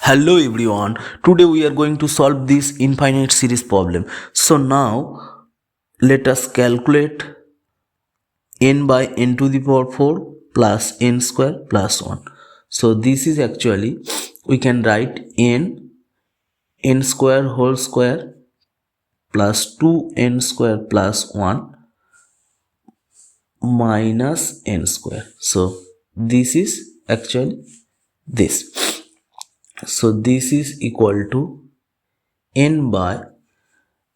Hello everyone, today we are going to solve this infinite series problem. So now let us calculate n by n to the power 4 plus n square plus 1. So this is actually, we can write n square whole square plus 2n square plus 1 minus n square. So this is actually this. So this is equal to n by,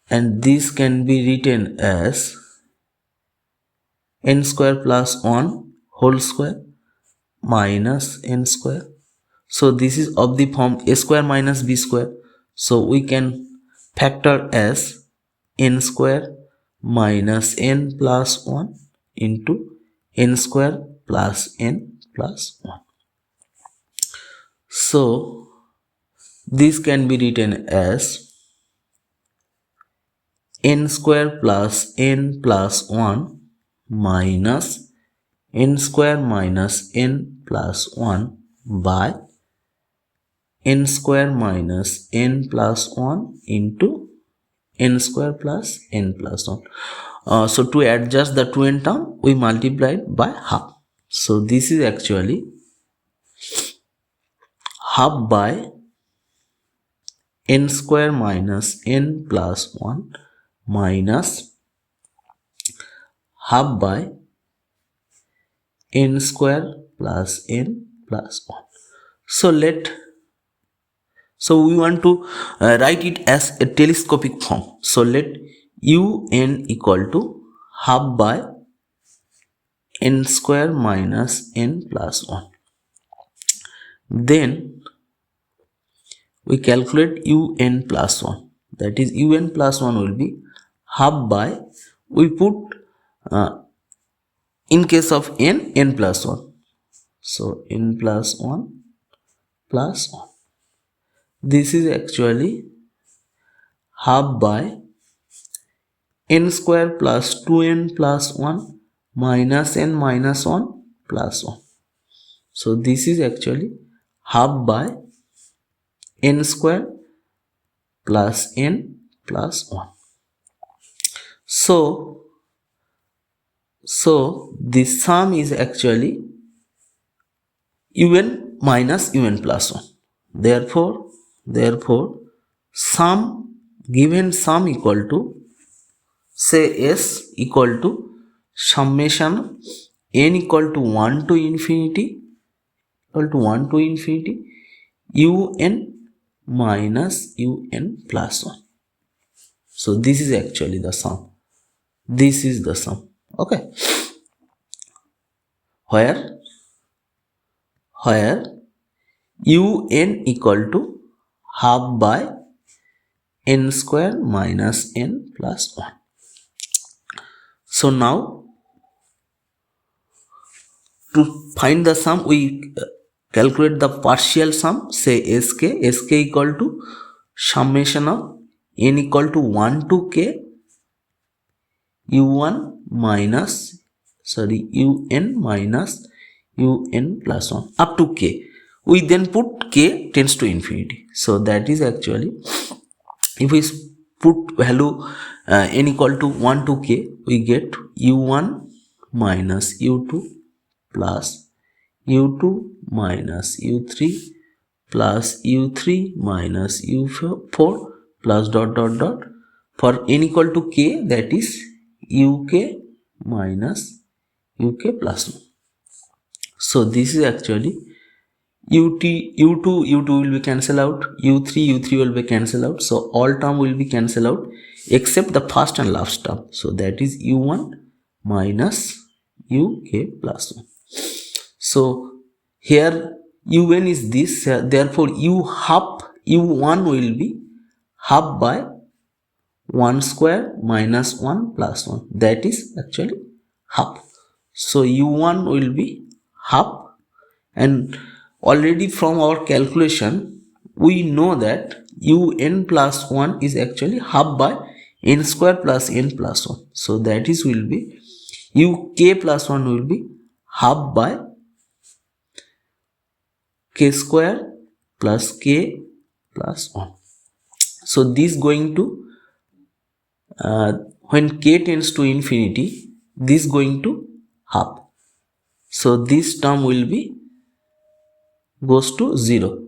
and this can be written as n square plus 1 whole square minus n square. So this is of the form a square minus b square. So we can factor as n square minus n plus 1 into n square plus n plus 1. So this can be written as n square plus n plus 1 minus n square minus n plus 1 by n square minus n plus 1 into n square plus n plus 1. So to adjust the 2n term, we multiplied by half. So this is actually half by n square minus n plus 1 minus half by n square plus n plus 1. So we want to write it as a telescopic form. So let un equal to half by n square minus n plus 1. Then we calculate un plus 1. That is un plus 1 will be half by, we put in case of n plus 1. So n plus 1 plus 1. This is actually half by n square plus 2n plus 1 minus n minus 1 plus 1. So this is actually half by n square plus n plus 1. So the sum is actually un minus un plus 1. Therefore sum, given sum equal to, say s equal to summation n equal to 1 to infinity un minus un plus 1. So this is actually the sum. This is the sum. Okay. Where un equal to half by n square minus n plus 1. So now to find the sum, we calculate the partial sum, say sk equal to summation of n equal to 1 to k un minus un plus 1 up to k. We then put k tends to infinity. So that is actually, if we put value n equal to 1 to k, we get u1 minus u2 plus u2 minus u3 plus u3 minus u4 plus dot dot dot. For n equal to k, that is uk minus uk plus 1. So this is actually u2 will be cancelled out, u3 will be cancelled out. So all term will be cancelled out except the first and last term. So that is u1 minus uk plus 1. So here un is this, therefore u1 will be half by 1 square minus 1 plus 1. That is actually half. So u1 will be half, and already from our calculation we know that un plus 1 is actually half by n square plus n plus 1. So that is will be uk plus 1 will be half by k square plus k plus 1. So this going to when k tends to infinity, this going to half. So this term will be goes to 0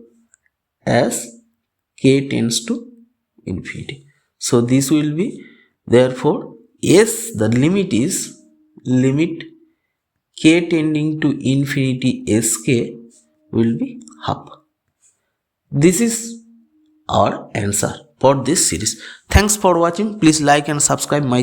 as k tends to infinity. So this will be, therefore s, the limit is limit k tending to infinity sk will be half. This is our answer for this series. Thanks for watching. Please like and subscribe my